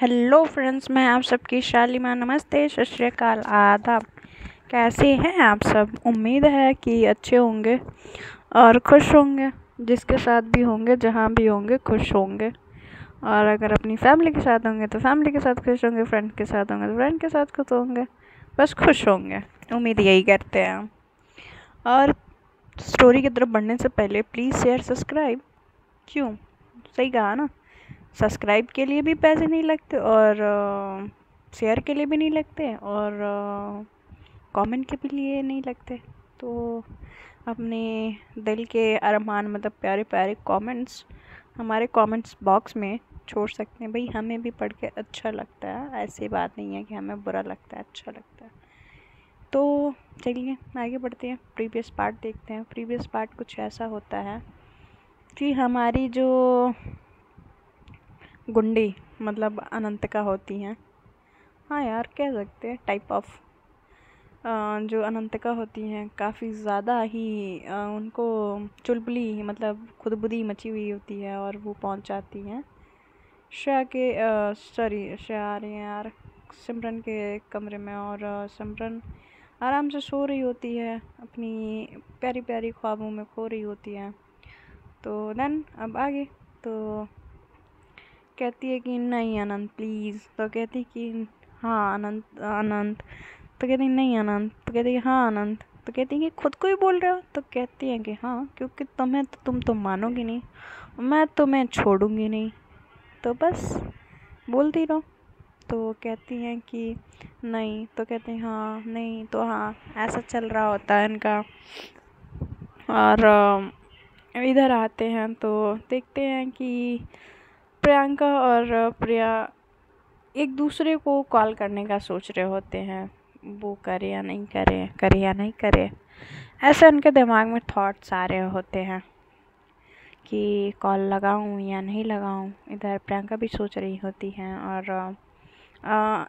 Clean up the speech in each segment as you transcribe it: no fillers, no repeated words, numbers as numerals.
Hello friends, मैं आप सबकी शालिमा। नमस्ते, सत श्री अकाल, आदाब। कैसे हैं आप सब? उम्मीद है कि अच्छे होंगे और खुश होंगे। जिसके साथ भी होंगे, जहाँ भी होंगे, खुश होंगे। और अगर अपनी फैमिली के साथ होंगे तो फैमिली के साथ खुश होंगे, फ्रेंड के साथ होंगे तो फ्रेंड के साथ खुश होंगे। बस खुश होंगे, उम्मीद यही करते हैं हम। और स्टोरी की तरफ बढ़ने से पहले प्लीज़ शेयर, सब्सक्राइब। क्यों? सही कहा ना। सब्सक्राइब के लिए भी पैसे नहीं लगते और शेयर के लिए भी नहीं लगते और कमेंट के भी लिए नहीं लगते। तो अपने दिल के अरमान, मतलब प्यारे प्यारे कमेंट्स हमारे कमेंट्स बॉक्स में छोड़ सकते हैं। भाई, हमें भी पढ़ के अच्छा लगता है, ऐसी बात नहीं है कि हमें बुरा लगता है, अच्छा लगता है। तो चलिए आगे बढ़ते हैं, प्रीवियस पार्ट देखते हैं। प्रीवियस पार्ट कुछ ऐसा होता है कि हमारी जो गुंडी, मतलब अनंतिका होती हैं, हाँ यार कह सकते हैं, टाइप ऑफ जो अनंतिका होती हैं, काफ़ी ज़्यादा ही उनको चुलबुली, मतलब खुदबुदी मची हुई होती है और वो पहुंच जाती हैं श्रेया के श्रेया आ रही है यार, सिमरन के कमरे में। और सिमरन आराम से सो रही होती है, अपनी प्यारी प्यारी ख्वाबों में खो रही होती है। तो देन अब आगे तो कहती है कि नहीं अनंत प्लीज़। तो कहती कि हाँ अनंत अनंत। तो कहती नहीं अनंत। तो कहती है हाँ अनंत। तो कहती है कि खुद को ही बोल रहे हो? तो कहती है कि हाँ, क्योंकि तुम्हें तो तुम तो मानोगी नहीं, मैं तुम्हें छोड़ूंगी नहीं, तो बस बोलती रहो। तो कहती हैं कि नहीं। तो कहते हैं हाँ नहीं। तो हाँ, ऐसा चल रहा होता है इनका। और इधर आते हैं तो देखते हैं कि प्रियंका और प्रिया एक दूसरे को कॉल करने का सोच रहे होते हैं। वो करे या नहीं करे, करे या नहीं करे, ऐसे उनके दिमाग में थॉट्स आ रहे होते हैं कि कॉल लगाऊं या नहीं लगाऊं। इधर प्रियंका भी सोच रही होती हैं और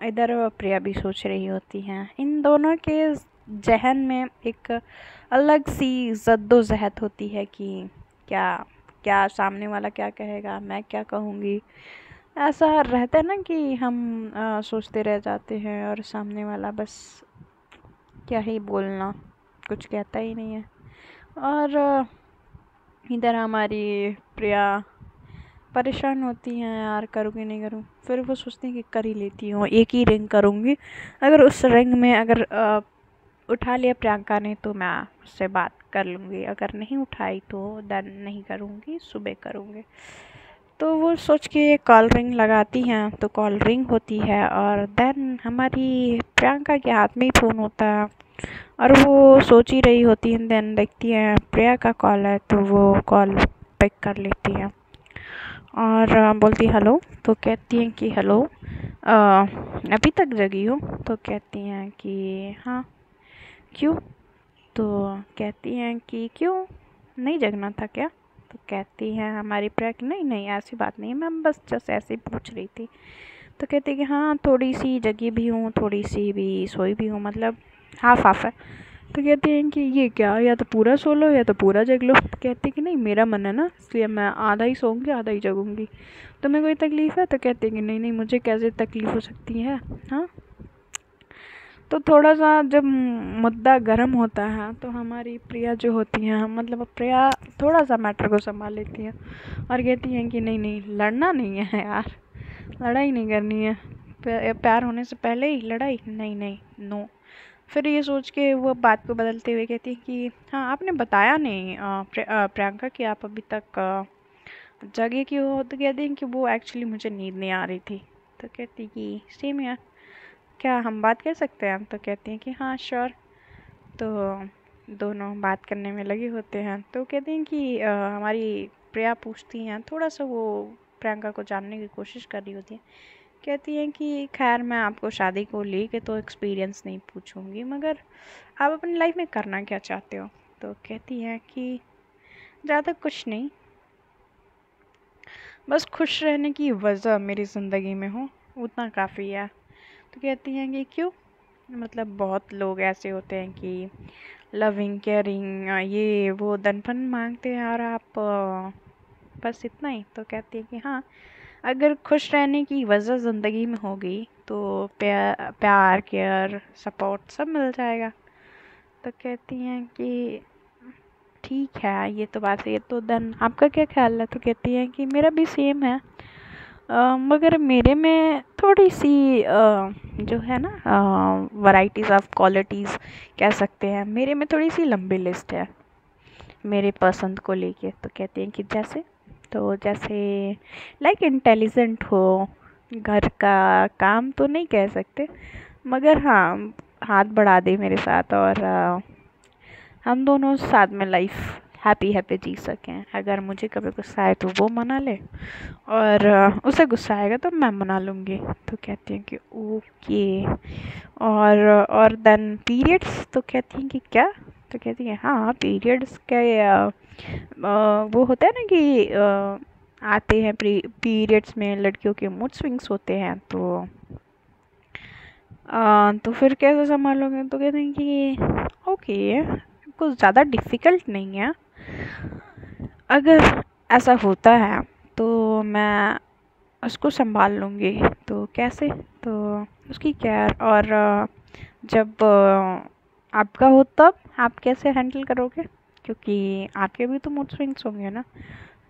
इधर प्रिया भी सोच रही होती हैं। इन दोनों के जहन में एक अलग सी जद्दोजहद होती है कि क्या क्या सामने वाला क्या कहेगा, मैं क्या कहूँगी। ऐसा रहता है ना कि हम सोचते रह जाते हैं और सामने वाला बस क्या ही बोलना, कुछ कहता ही नहीं है। और इधर हमारी प्रिया परेशान होती हैं, यार करूँ कि नहीं करूँ। फिर वो सोचती हैं कि कर ही लेती हूँ, एक ही रिंग करूँगी। अगर उस रिंग में अगर उठा लिया प्रियंका ने तो मैं उससे बात कर लूँगी, अगर नहीं उठाई तो देन नहीं करूँगी, सुबह करूँगी। तो वो सोच के कॉल रिंग लगाती हैं। तो कॉल रिंग होती है और देन हमारी प्रियंका के हाथ में ही फ़ोन होता है और वो सोच ही रही होती है। देन देखती हैं प्रिया का कॉल है तो वो कॉल पिक कर लेती हैं और बोलती हेलो। तो कहती हैं कि हेलो, अभी तक जगी हो? तो कहती हैं कि हाँ। क्यों? तो कहती हैं कि क्यों, नहीं जगना था क्या? तो कहती हैं हमारी प्रिया कि नहीं नहीं, ऐसी बात नहीं है, मैं बस जस्ट ऐसे ही पूछ रही थी। तो कहती है कि हाँ, थोड़ी सी जगी भी हूँ, थोड़ी सी भी सोई भी हूँ, मतलब हाफ हाफ है। तो कहती हैं कि ये क्या, या तो पूरा सो लो या तो पूरा जग लो। तो कहती है कि नहीं, मेरा मन है ना, इसलिए मैं आधा ही सोऊंगी आधा ही जगूंगी। तुम्हें कोई तकलीफ़ है? तो कहती है कि नहीं नहीं, मुझे कैसे तकलीफ़ हो सकती है। हाँ। तो थोड़ा सा जब मुद्दा गर्म होता है तो हमारी प्रिया जो होती हैं, मतलब प्रिया थोड़ा सा मैटर को संभाल लेती हैं और कहती हैं कि नहीं नहीं, लड़ना नहीं है यार, लड़ाई नहीं करनी है। प्यार होने से पहले ही लड़ाई, नहीं नहीं, नो। फिर ये सोच के वो बात को बदलते हुए कहती है कि हाँ, आपने बताया नहीं प्रियंका कि आप अभी तक जगे क्यों हो। तो कहती हैं कि वो एक्चुअली मुझे नींद नहीं आ रही थी। तो कहती कि सेम यार, क्या हम बात कर सकते हैं? तो कहती हैं कि हाँ श्योर। तो दोनों बात करने में लगे होते हैं। तो कहती हैं कि हमारी प्रिया पूछती हैं, थोड़ा सा वो प्रियंका को जानने की कोशिश कर रही होती है। कहती हैं कि खैर, मैं आपको शादी को लेके तो एक्सपीरियंस नहीं पूछूंगी, मगर आप अपनी लाइफ में करना क्या चाहते हो? तो कहती हैं कि ज़्यादा कुछ नहीं, बस खुश रहने की वजह मेरी ज़िंदगी में हो, उतना काफ़ी है। तो कहती हैं कि क्यों, मतलब बहुत लोग ऐसे होते हैं कि लविंग केयरिंग ये वो दनपन मांगते हैं और आप बस इतना ही। तो कहती है कि हाँ, अगर खुश रहने की वजह ज़िंदगी में होगी तो प्यार केयर सपोर्ट सब मिल जाएगा। तो कहती हैं कि ठीक है, ये तो बात है। तो देन आपका क्या ख्याल है? तो कहती हैं कि मेरा भी सेम है, मगर मेरे में थोड़ी सी जो है ना वैराइटीज़ ऑफ क्वालिटीज़ कह सकते हैं, मेरे में थोड़ी सी लंबी लिस्ट है मेरे पसंद को लेके। तो कहते हैं कि जैसे लाइक इंटेलिजेंट हो, घर का काम तो नहीं कह सकते, मगर हाँ हाथ बढ़ा दे मेरे साथ, और हम दोनों साथ में लाइफ हैप्पी हैप्पी जी सकें। अगर मुझे कभी गुस्सा आए तो वो मना ले, और उसे गुस्सा आएगा तो मैं मना लूँगी। तो कहती हैं कि ओके। और देन पीरियड्स? तो कहती हैं कि क्या? तो कहती हैं हाँ, पीरियड्स के वो होता है ना कि आते हैं पीरियड्स में लड़कियों के मूड स्विंग्स होते हैं, तो फिर कैसे संभालोगे? तो कहते हैं कि ओके, कुछ ज़्यादा डिफ़िकल्ट नहीं है। अगर ऐसा होता है तो मैं उसको संभाल लूँगी। तो कैसे? तो उसकी केयर, और जब आपका हो तब आप कैसे हैंडल करोगे? क्योंकि आपके भी तो मूड स्विंग्स होंगे ना।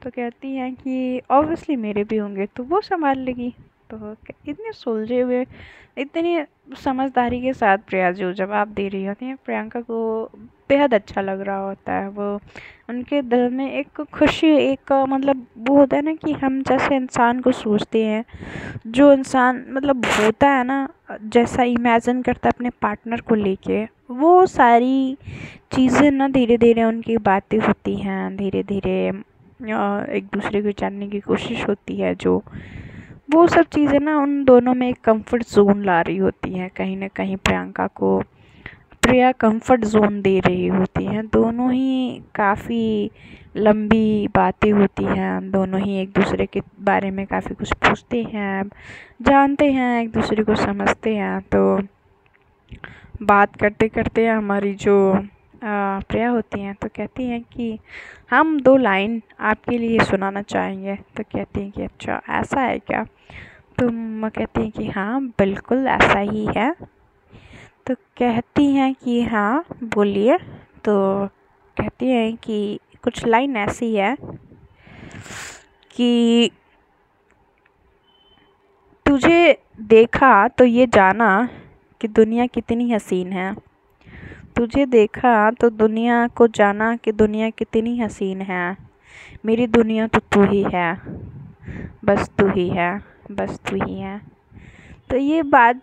तो कहती हैं कि ऑब्वियसली मेरे भी होंगे, तो वो संभाल लेगी। तो इतने सुलझे हुए, इतनी समझदारी के साथ प्रिया जो जवाब दे रही होती हैं, प्रियंका को बेहद अच्छा लग रहा होता है। वो उनके दिल में एक खुशी, एक मतलब वो होता है ना कि हम जैसे इंसान को सोचते हैं, जो इंसान मतलब होता है ना, जैसा इमेजिन करता है अपने पार्टनर को लेके, वो सारी चीज़ें ना धीरे धीरे उनकी बातें होती हैं, धीरे धीरे एक दूसरे को जानने की कोशिश होती है। जो वो सब चीज़ें ना उन दोनों में एक कंफर्ट जोन ला रही होती हैं। कहीं ना कहीं प्रिया कंफर्ट जोन दे रही होती हैं। दोनों ही काफ़ी लंबी बातें होती हैं, दोनों ही एक दूसरे के बारे में काफ़ी कुछ पूछते हैं, जानते हैं, एक दूसरे को समझते हैं। तो बात करते करते हमारी जो प्रिया होती हैं तो कहती हैं कि हम 2 लाइन आपके लिए सुनाना चाहेंगे। तो कहती हैं कि अच्छा ऐसा है क्या? तो मैं कहती हैं कि हाँ बिल्कुल ऐसा ही है। तो कहती हैं कि हाँ बोलिए। तो कहती हैं कि कुछ लाइन ऐसी है कि तुझे देखा तो ये जाना कि दुनिया कितनी हसीन है। तुझे देखा तो दुनिया को जाना कि दुनिया कितनी हसीन है। मेरी दुनिया तो तू ही है, बस तू ही है, बस तू ही है। तो ये बात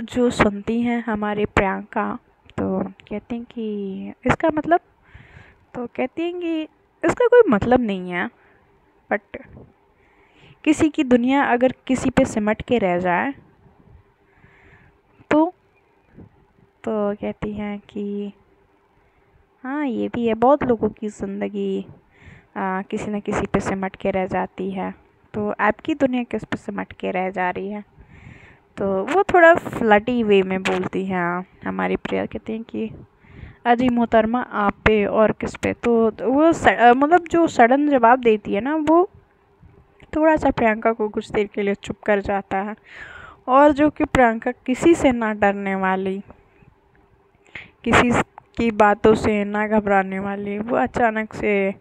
जो सुनती हैं हमारी प्रियंका, तो कहती हैं कि इसका मतलब? तो कहती हैं कि इसका कोई मतलब नहीं है, बट किसी की दुनिया अगर किसी पे सिमट के रह जाए तो कहती हैं कि हाँ ये भी है, बहुत लोगों की ज़िंदगी किसी न किसी पे सिमट के रह जाती है। तो आपकी दुनिया किस पे सिमट के रह जा रही है? तो वो थोड़ा फ्लटी वे में बोलती हैं हमारी प्रिया। कहती हैं कि अजी मोहतरमा आप पे और किस पे? तो वो मतलब जो सडन जवाब देती है ना, वो थोड़ा सा प्रियंका को कुछ देर के लिए चुप कर जाता है। और जो कि प्रियंका किसी से ना डरने वाली, किसी की बातों से ना घबराने वाली, वो अचानक से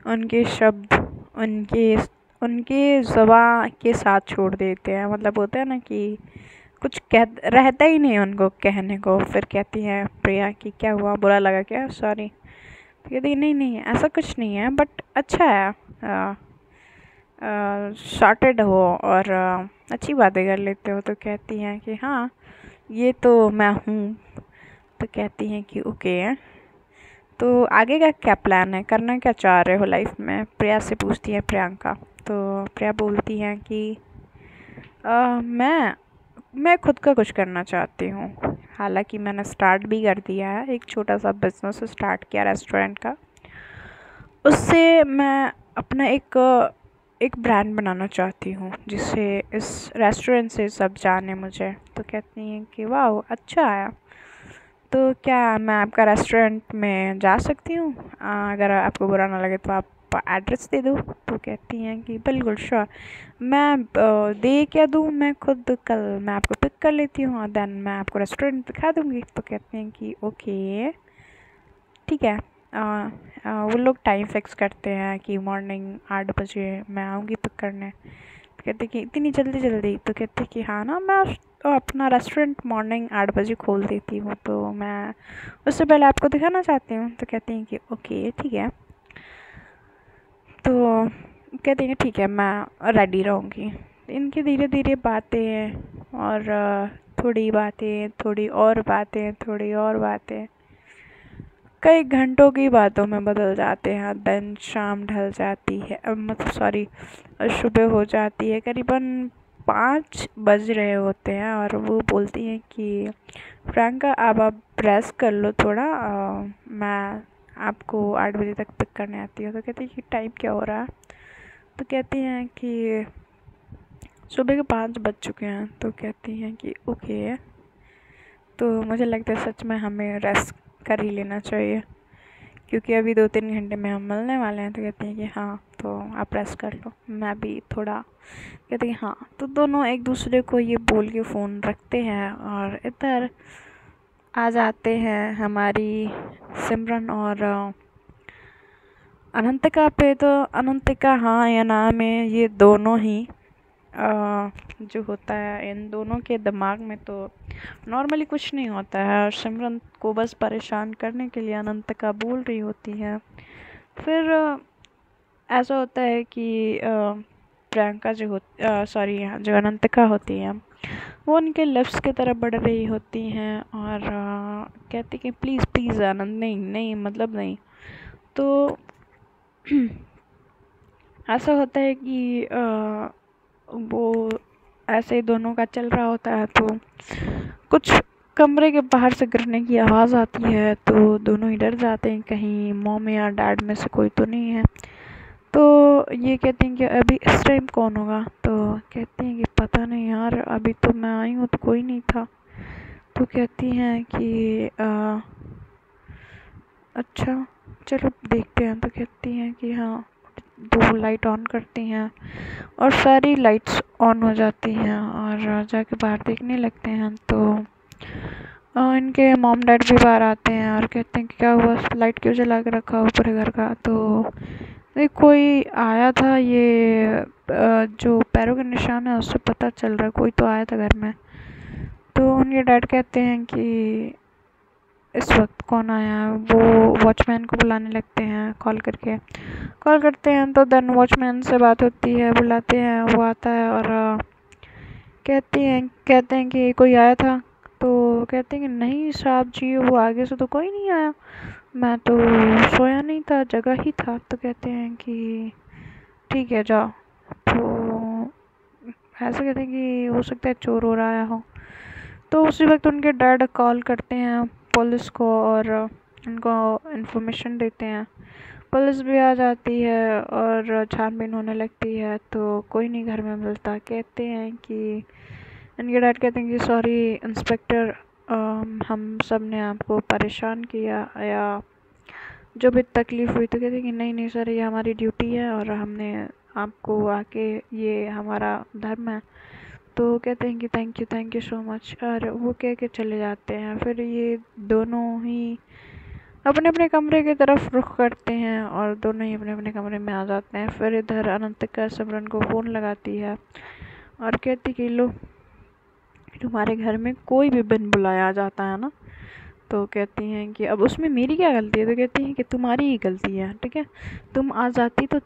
उनके शब्द उनके उनके ज़बां के साथ छोड़ देते हैं। मतलब होता है ना कि कुछ कह रहता ही नहीं उनको कहने को। फिर कहती हैं प्रिया कि क्या हुआ, बुरा लगा क्या? सॉरी। तो कहती नहीं नहीं ऐसा कुछ नहीं है, बट अच्छा है, सॉर्टेड हो और अच्छी बातें कर लेते हो। तो कहती हैं कि हाँ ये तो मैं हूँ। तो कहती हैं कि ओके, तो आगे का क्या प्लान है, करना क्या चाह रहे हो लाइफ में? प्रिया से पूछती है प्रियंका। तो प्रिया बोलती हैं कि मैं खुद का कुछ करना चाहती हूँ। हालांकि मैंने स्टार्ट भी कर दिया है, एक छोटा सा बिजनेस स्टार्ट किया रेस्टोरेंट का। उससे मैं अपना एक ब्रांड बनाना चाहती हूँ, जिससे इस रेस्टोरेंट से सब जाने मुझे। तो कहती हैं कि वाह अच्छा है। तो क्या मैं आपका रेस्टोरेंट में जा सकती हूँ? अगर आपको बुरा ना लगे तो आप एड्रेस दे दो। तो कहती हैं कि बिल्कुल श्योर। मैं दे क्या दूँ, मैं खुद कल मैं आपको पिक कर लेती हूँ और देन मैं आपको रेस्टोरेंट दिखा दूँगी। तो कहते हैं कि ओके ठीक है। वो लोग टाइम फिक्स करते हैं कि मॉर्निंग 8 बजे मैं आऊँगी पिक करने। तो कहते कि इतनी जल्दी जल्दी? तो कहते कि हाँ ना, मैं अपना रेस्टोरेंट मॉर्निंग 8 बजे खोल देती हूँ, तो मैं उससे पहले आपको दिखाना चाहती हूँ। तो कहती हैं कि ओके ठीक है। तो कहती हैं ठीक है, मैं रेडी रहूँगी। इनकी धीरे धीरे बातें और थोड़ी बातें, थोड़ी और बातें, थोड़ी और बातें कई घंटों की बातों में बदल जाते हैं। दिन शाम ढल जाती है, मतलब सॉरी सुबह हो जाती है। करीबन 5 बज रहे होते हैं और वो बोलती हैं कि प्रियंका अब आप रेस्ट कर लो थोड़ा, मैं आपको 8 बजे तक पिक करने आती हूँ। तो कहती है कि टाइम क्या हो रहा है? तो कहती हैं कि सुबह के 5 बज चुके हैं। तो कहती हैं कि ओके, तो मुझे लगता है सच में हमें रेस्ट कर ही लेना चाहिए, क्योंकि अभी 2-3 घंटे में हम मिलने वाले हैं। तो कहती हैं कि हाँ, तो आप रेस्ट कर लो, मैं भी थोड़ा। कहती हैं हाँ। तो दोनों एक दूसरे को ये बोल के फ़ोन रखते हैं और इधर आ जाते हैं हमारी सिमरन और अनंतिका पे। तो अनंतिका हाँ या ना में ये दोनों ही जो होता है, इन दोनों के दिमाग में तो नॉर्मली कुछ नहीं होता है और सिमरन को बस परेशान करने के लिए अनंतिका बोल रही होती है। फिर ऐसा होता है कि प्रियंका जो सॉरी जो अनंतिका होती है, वो उनके लिप्स की तरफ बढ़ रही होती हैं और कहती कि प्लीज़ प्लीज़ आनंद, नहीं नहीं, मतलब नहीं। तो ऐसा होता है कि वो ऐसे दोनों का चल रहा होता है, तो कुछ कमरे के बाहर से गिरने की आवाज़ आती है। तो दोनों ही डर जाते हैं, कहीं मॉम या डैड में से कोई तो नहीं है। तो ये कहती हैं कि अभी इस टाइम कौन होगा? तो कहती हैं कि पता नहीं यार, अभी तो मैं आई हूँ तो कोई नहीं था। तो कहती हैं कि अच्छा चलो देखते हैं। तो कहती हैं कि हाँ, 2 लाइट ऑन करती हैं और सारी लाइट्स ऑन हो जाती हैं और जाके बाहर देखने लगते हैं। तो इनके मॉम डैड भी बाहर आते हैं और कहते हैं कि क्या हुआ, लाइट क्यों जला के रखा पूरे घर का? तो कोई आया था, ये जो पैरों के निशान है उससे पता चल रहा है कोई तो आया था घर में। तो उनके डैड कहते हैं कि इस वक्त कौन आया है? वो वॉचमैन को बुलाने लगते हैं, कॉल करते हैं। तो देन वॉचमैन से बात होती है, बुलाते हैं, वो आता है और कहते हैं कि कोई आया था? तो कहते हैं कि नहीं साहब जी, वो आगे से तो कोई नहीं आया, मैं तो सोया नहीं था, जगह ही था। तो कहते हैं कि ठीक है जाओ। तो ऐसे कहते हैं कि हो सकता है चोर हो आया हो। तो उसी वक्त उनके डैड कॉल करते हैं पुलिस को और उनको इन्फॉर्मेशन देते हैं। पुलिस भी आ जाती है और छानबीन होने लगती है, तो कोई नहीं घर में मिलता। कहते हैं कि इनके डैड कहते हैं कि सॉरी इंस्पेक्टर, हम सब ने आपको परेशान किया या जो भी तकलीफ़ हुई। तो कहते हैं कि नहीं नहीं सर, ये हमारी ड्यूटी है और हमने आपको आके, ये हमारा धर्म है। तो कहते हैं कि थैंक यू सो मच, और वो कह के चले जाते हैं। फिर ये दोनों ही अपने अपने कमरे की तरफ रुख करते हैं और दोनों ही अपने अपने कमरे में आ जाते हैं। फिर इधर अनंतिका सिमरन को फ़ोन लगाती है और कहती कि लो, तुम्हारे घर में कोई भी बिन बुलाया आ जाता है ना। तो कहती हैं कि अब उसमें मेरी क्या गलती है? तो कहती हैं कि तुम्हारी ही गलती है, ठीक है, तुम आ जाती तो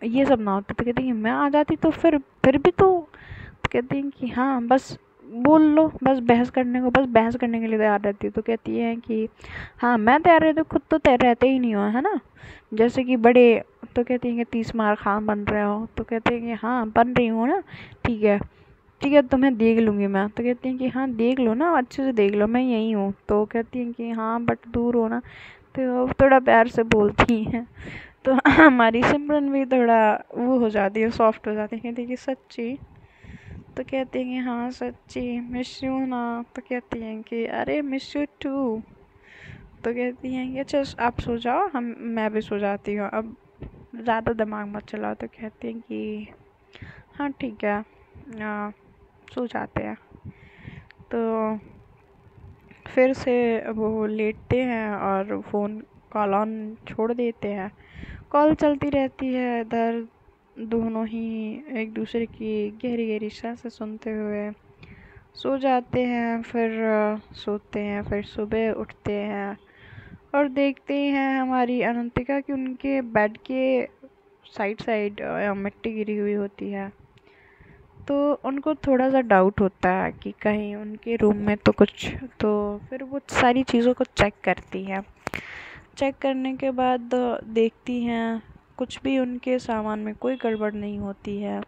ये सब ना होता। तो कहती हैं मैं आ जाती तो फिर भी तो कहती हैं कि हाँ बस बोल लो, बस बहस करने के लिए तैयार रहती है। तो कहती हैं कि हाँ मैं तैयार रहती हूँ, खुद तो तैयार रहते ही नहीं हो, है ना, जैसे कि बड़े। तो कहती हैं कि 30 मार खां बन रहे हो। तो कहते हैं कि हाँ बन रही हूँ ना, ठीक है ठीक है, तुम्हें देख लूँगी मैं। तो कहती हैं कि हाँ देख लो ना, अच्छे से देख लो, मैं यहीं हूँ। तो कहती हैं कि हाँ बट दूर हो ना। तो थोड़ा प्यार से बोलती हैं। तो हमारी सिमरन भी थोड़ा वो हो जाती है, सॉफ्ट हो जाती है, कहती है कि सच्ची? तो कहती हैं कि हाँ सच्ची, मिस यू ना। तो कहती हैं कि अरे मिस यू टू। तो कहती हैं कि अच्छा आप सो जाओ, मैं भी सो जाती हूँ, अब ज़्यादा दिमाग मत चलाओ। तो कहती हैं कि हाँ ठीक है, सो जाते हैं। तो फिर से वो लेटते हैं और फ़ोन कॉल ऑन छोड़ देते हैं। कॉल चलती रहती है इधर, दोनों ही एक दूसरे की गहरी गहरी सांसें सुनते हुए सो जाते हैं। फिर सोते हैं, फिर सुबह उठते हैं और देखते हैं हमारी अनंतिका कि उनके बेड के साइड साइड मिट्टी गिरी हुई होती है। तो उनको थोड़ा सा डाउट होता है कि कहीं उनके रूम में तो कुछ, तो फिर वो सारी चीज़ों को चेक करती है। चेक करने के बाद देखती हैं कुछ भी उनके सामान में कोई गड़बड़ नहीं होती है,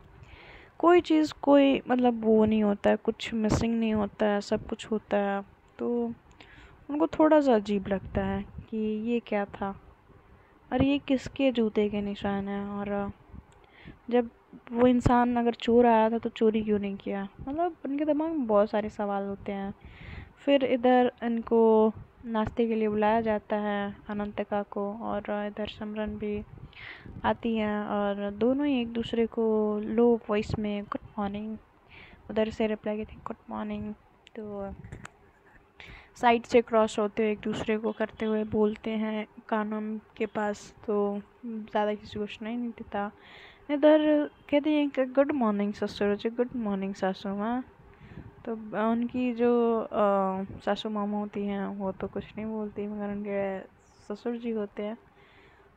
कोई चीज़ कोई मतलब वो नहीं होता है, कुछ मिसिंग नहीं होता है, सब कुछ होता है। तो उनको थोड़ा सा अजीब लगता है कि ये क्या था और ये किसके जूते के निशान हैं, और जब वो इंसान अगर चोर आया था तो चोरी क्यों नहीं किया। मतलब उनके दिमाग में बहुत सारे सवाल होते हैं। फिर इधर इनको नाश्ते के लिए बुलाया जाता है अनंतिका को, और इधर सिमरन भी आती हैं और दोनों ही एक दूसरे को लो वॉइस में गुड मॉर्निंग, उधर से रिप्लाई करती गुड मॉर्निंग। तो साइड से क्रॉस होते हुए एक दूसरे को करते हुए बोलते हैं कानून के पास, तो ज़्यादा किसी को सुनाई नहीं देता। इधर कहते हैं कि गुड मॉर्निंग ससुर जी, गुड मॉर्निंग सासू माँ। तो उनकी जो सासू मामा होती हैं वो तो कुछ नहीं बोलती, मगर उनके ससुर जी होते हैं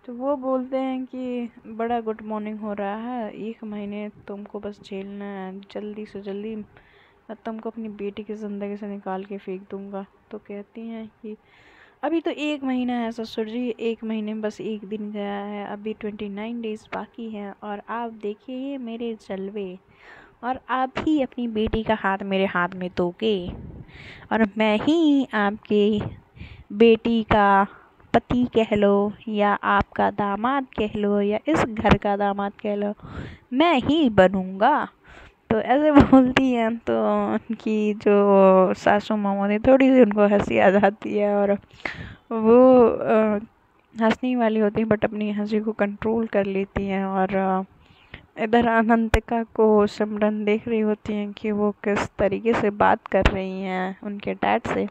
तो वो बोलते हैं कि बड़ा गुड मॉर्निंग हो रहा है, 1 महीने तुमको बस झेलना है, जल्दी से जल्दी मैं तुमको अपनी बेटी की ज़िंदगी से निकाल के फेंक दूंगा। तो कहती हैं कि अभी तो 1 महीना है ससुर जी, 1 महीने में बस 1 दिन गया है, अभी 29 डेज बाकी हैं और आप देखिए मेरे जलवे, और आप ही अपनी बेटी का हाथ मेरे हाथ में दोगे और मैं ही आपके बेटी का पति कह लो या आपका दामाद कह लो या इस घर का दामाद कह लो, मैं ही बनूंगा। तो ऐसे बोलती हैं तो उनकी जो सासू माँ होती थोड़ी सी उनको हंसी आ जाती है और वो हंसने वाली होती है बट अपनी हंसी को कंट्रोल कर लेती हैं। और इधर अनंतिका को सिमरन देख रही होती हैं कि वो किस तरीके से बात कर रही हैं उनके डैड से,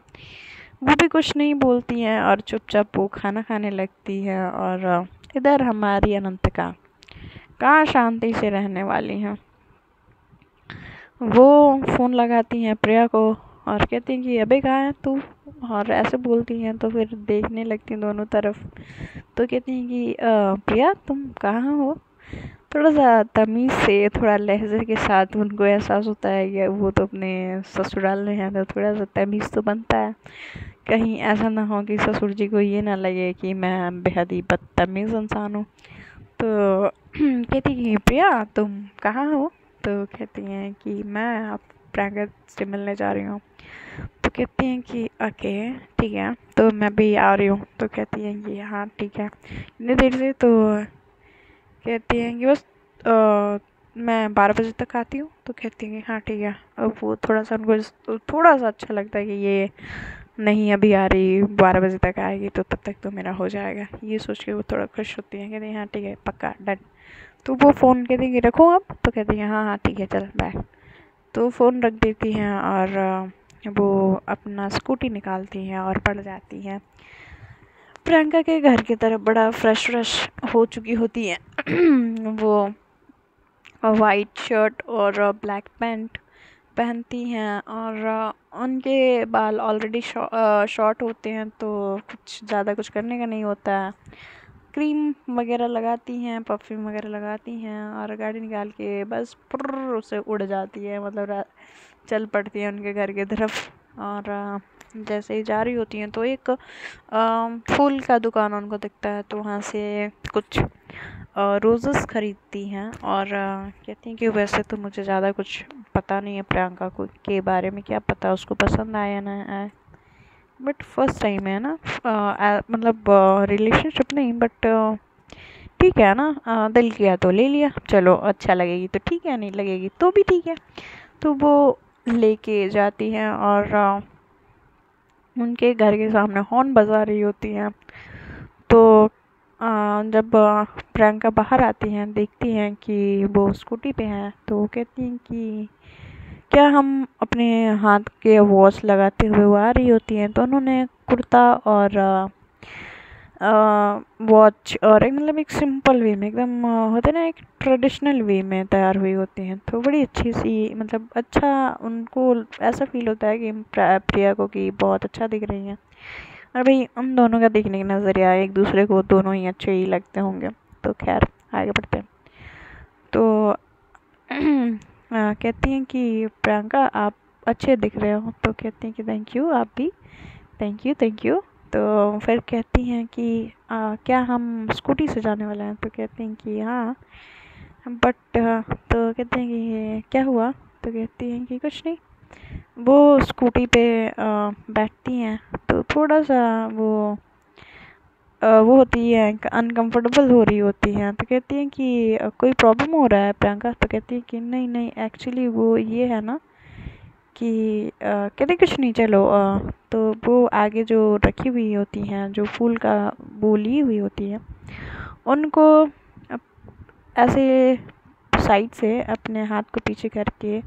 वो भी कुछ नहीं बोलती हैं और चुपचाप वो खाना खाने लगती है। और इधर हमारी अनंतिका कहाँ शांति से रहने वाली हैं, वो फ़ोन लगाती हैं प्रिया को और कहती हैं कि अबे कहाँ है तू, और ऐसे बोलती हैं तो फिर देखने लगती हैं दोनों तरफ। तो कहती हैं कि प्रिया तुम कहाँ हो, थोड़ा सा तमीज़ से थोड़ा लहजे के साथ उनको एहसास होता है कि वो तो अपने ससुराल में है तो थोड़ा सा तमीज़ तो बनता है, कहीं ऐसा ना हो कि ससुर जी को ये ना लगे कि मैं बेहद ही बदतमीज़ इंसान हूँ। तो कहती कि प्रिया तुम कहाँ हो, तो कहती हैं कि मैं अब प्रियंका से मिलने जा रही हूँ। तो कहती हैं कि ओके ठीक है तो मैं भी आ रही हूँ। तो कहती हैं कि हाँ ठीक है इतनी देर से, तो कहती हैं कि बस मैं 12 बजे तक आती हूँ। तो कहती हैं कि हाँ ठीक है। अब वो थोड़ा सा उनको थोड़ा सा अच्छा लगता है कि ये नहीं अभी आ रही, 12 बजे तक आएगी तो तब तक तो मेरा हो जाएगा, ये सोच के वो थोड़ा खुश होती हैं। कहती हैं हाँ ठीक है पक्का डन। तो वो फ़ोन कहती है कि रखो अब, तो कहती हैं हाँ हाँ ठीक है चल बाय। तो फ़ोन रख देती हैं और वो अपना स्कूटी निकालती हैं और पड़ जाती हैं प्रियंका के घर की तरफ। बड़ा फ्रेश हो चुकी होती हैं वो वाइट शर्ट और ब्लैक पैंट पहनती हैं और उनके बाल ऑलरेडी शॉर्ट होते हैं तो कुछ ज़्यादा कुछ करने का नहीं होता है। क्रीम वगैरह लगाती हैं, परफ्यूम वगैरह लगाती हैं और गाड़ी निकाल के बस पुर्र से उड़ जाती है, मतलब चल पड़ती है उनके घर की तरफ। और जैसे ही जा रही होती हैं तो एक फूल का दुकान उनको दिखता है, तो वहाँ से कुछ रोज़ेस खरीदती हैं और कहती हैं कि वैसे तो मुझे ज़्यादा कुछ पता नहीं है प्रियंका को के बारे में, क्या पता उसको पसंद आए या ना आए, बट फर्स्ट टाइम है ना, मतलब रिलेशनशिप नहीं बट ठीक है ना, दिल किया तो ले लिया, चलो अच्छा लगेगी तो ठीक है, नहीं लगेगी तो भी ठीक है। तो वो लेके जाती हैं और उनके घर के सामने हॉर्न बजा रही होती हैं। तो जब प्रियंका बाहर आती हैं, देखती हैं कि वो स्कूटी पे हैं, तो वो कहती हैं कि क्या हम अपने हाथ के वॉच लगाते हुए वो आ रही होती हैं। तो उन्होंने कुर्ता और वॉच और एक मतलब एक सिंपल वे में एकदम होते ना, एक ट्रेडिशनल वे में तैयार हुई होती हैं। तो बड़ी अच्छी सी मतलब अच्छा उनको ऐसा फील होता है कि प्रिया को कि बहुत अच्छा दिख रही हैं। और भाई उन दोनों का देखने का नज़रिया एक दूसरे को दोनों ही अच्छे ही लगते होंगे। तो खैर आगे बढ़ते हैं। तो कहती हैं कि प्रियंका आप अच्छे दिख रहे हो। तो कहती हैं कि थैंक यू, आप भी थैंक यू। तो फिर कहती हैं कि क्या हम स्कूटी से जाने वाले हैं। तो कहती हैं कि हाँ बट तो कहते हैं कि क्या हुआ। तो कहती हैं कि कुछ नहीं। वो स्कूटी पे बैठती हैं तो थोड़ा सा वो होती है अनकंफर्टेबल हो रही होती हैं। तो कहती हैं कि कोई प्रॉब्लम हो रहा है प्रियंका। तो कहती है कि नहीं नहीं एक्चुअली वो ये है ना कि कहते कुछ नहीं चलो। तो वो आगे जो रखी हुई होती हैं, जो फूल का वो ली हुई होती है, उनको ऐसे साइड से अपने हाथ को पीछे करके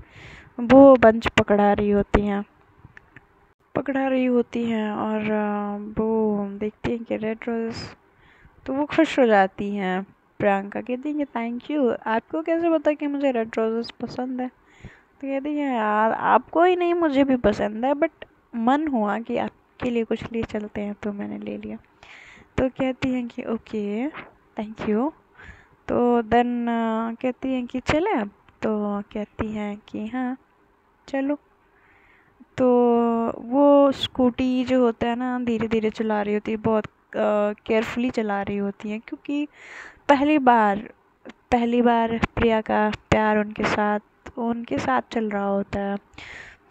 वो बंच पकड़ा रही होती हैं। और वो देखती हैं कि रेड रोज़। तो वो खुश हो जाती हैं। प्रियंका कहती है कि थैंक यू, आपको कैसे पता कि मुझे रेड रोजेस पसंद है। तो कहती है यार आपको ही नहीं मुझे भी पसंद है, बट मन हुआ कि आपके लिए कुछ ले चलते हैं तो मैंने ले लिया। तो कहती हैं कि ओके थैंक यू। तो देन कहती हैं कि चलें अब। तो कहती हैं कि हाँ चलो। तो वो स्कूटी जो होता है ना धीरे धीरे चला रही होती है, बहुत केयरफुली चला रही होती है, क्योंकि पहली बार प्रिया का प्यार उनके साथ चल रहा होता है।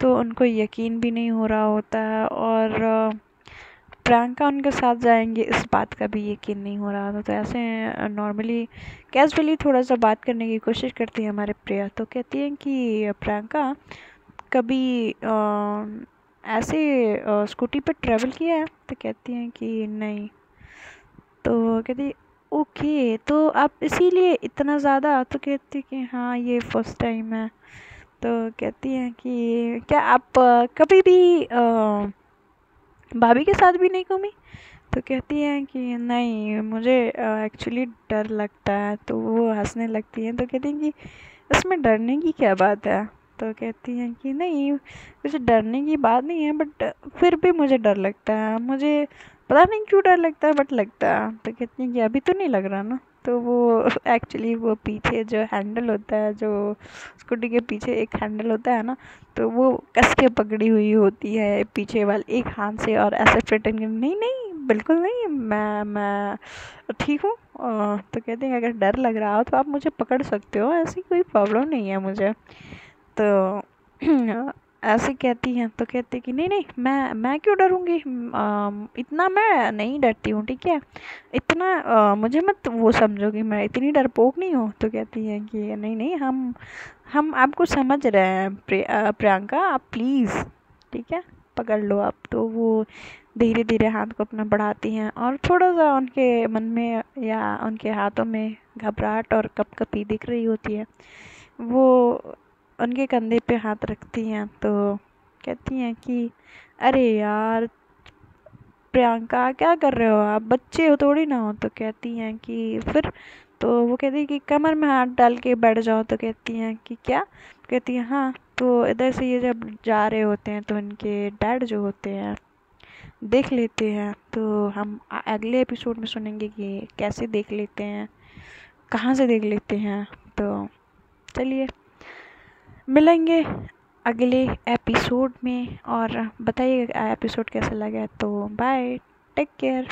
तो उनको यकीन भी नहीं हो रहा होता है और प्रियंका उनके साथ जाएंगे इस बात का भी यकीन नहीं हो रहा था। तो ऐसे नॉर्मली कैजुअली थोड़ा सा बात करने की कोशिश करती है हमारे प्रिया। तो कहती हैं कि प्रियंका कभी ऐसे स्कूटी पर ट्रैवल किया है। तो कहती हैं कि नहीं। तो कहती ओके तो आप इसीलिए इतना ज़्यादा। तो कहती कि हाँ ये फर्स्ट टाइम है। तो कहती हैं कि क्या आप कभी भी भाभी के साथ भी नहीं घूमी। तो कहती हैं कि नहीं मुझे एक्चुअली डर लगता है। तो वो हंसने लगती हैं। तो कहती हैं कि इसमें डरने की क्या बात है। तो कहती हैं कि नहीं कुछ डरने की बात नहीं है, बट फिर भी मुझे डर लगता है, मुझे पता नहीं क्यों डर लगता है बट लगता है। तो कहती हैं कि अभी तो नहीं लग रहा ना। तो वो एक्चुअली वो पीछे जो हैंडल होता है, जो स्कूटी के पीछे एक हैंडल होता है ना, तो वो कस के पकड़ी हुई होती है पीछे वाले एक हाथ से और ऐसे प्रिटेंड नहीं नहीं बिल्कुल नहीं, मैं ठीक हूँ। तो कहते हैं अगर डर लग रहा हो तो आप मुझे पकड़ सकते हो, ऐसी कोई प्रॉब्लम नहीं है मुझे। तो ऐसे कहती हैं। तो कहते कि नहीं नहीं मैं क्यों डरूंगी, इतना मैं नहीं डरती हूँ ठीक है, इतना मुझे मत वो समझोगी, मैं इतनी डरपोक नहीं हूँ। तो कहती हैं कि नहीं नहीं हम आपको समझ रहे हैं प्रियंका, आप प्लीज़ ठीक है पकड़ लो आप। तो वो धीरे धीरे हाथ को अपना बढ़ाती हैं और थोड़ा सा उनके मन में या उनके हाथों में घबराहट और कपकपी दिख रही होती है। वो उनके कंधे पे हाथ रखती हैं। तो कहती हैं कि अरे यार प्रियंका क्या कर रहे हो आप, बच्चे हो थोड़ी ना हो। तो कहती हैं कि फिर तो वो कहती है कि कमर में हाथ डाल के बैठ जाओ। तो कहती हैं कि क्या। कहती हैं हाँ। तो इधर से ये जब जा रहे होते हैं तो उनके डैड जो होते हैं देख लेते हैं। तो हम अगले एपिसोड में सुनेंगे कि कैसे देख लेते हैं, कहाँ से देख लेते हैं। तो चलिए मिलेंगे अगले एपिसोड में और बताइए एपिसोड कैसा लगा। तो बाय, टेक केयर।